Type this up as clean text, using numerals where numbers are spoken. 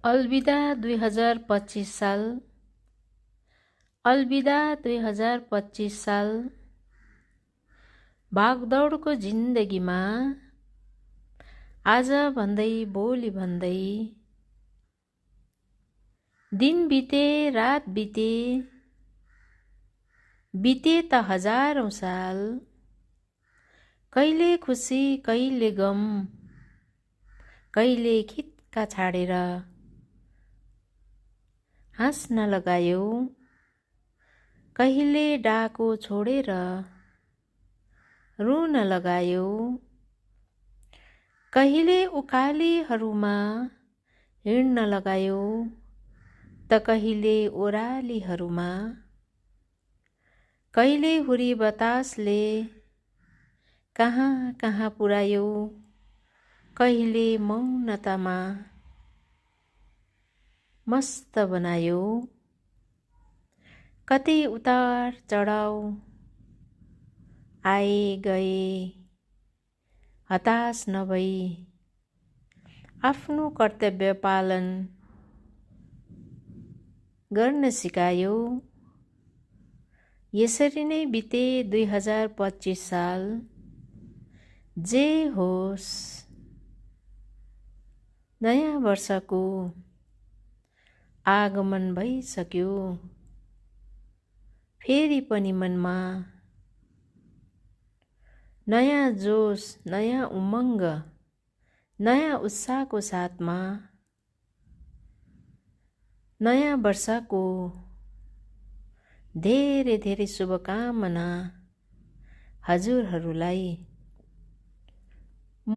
अलविदा 2025 साल। अलविदा 2025 साल। भागदौडको जिन्दगीमा आज भन्दै भोलि भन्दै दिन बिते रात बिते, बिते त हजारौं साल। कहिले खुसी कहिले गम, कहिले खित्का छाडेर हाँस्न लगायो, कहिले डाको छोडेर रुन लगायो। कहिले उकालीहरूमा हिँड्न लगायो त कहिले ओरालीहरूमा। कहिले हुरी बतासले कहाँ कहाँ पुर्यायो, कहिले मौनतामा मस्त बनायो। कतै उतार चढाव आए गए, हताश नभई आफ्नो कर्तव्य पालन गर्न सिकायो। यसरी नै बिते 2025 साल। जे होस् नयाँ वर्षको आगमन भइसक्यो। फेरि पनि मनमा नयाँ जोश, नयाँ उमङ्ग, नयाँ उत्साहको साथमा नयाँ वर्षको धेरै धेरै शुभकामना हजुरहरूलाई।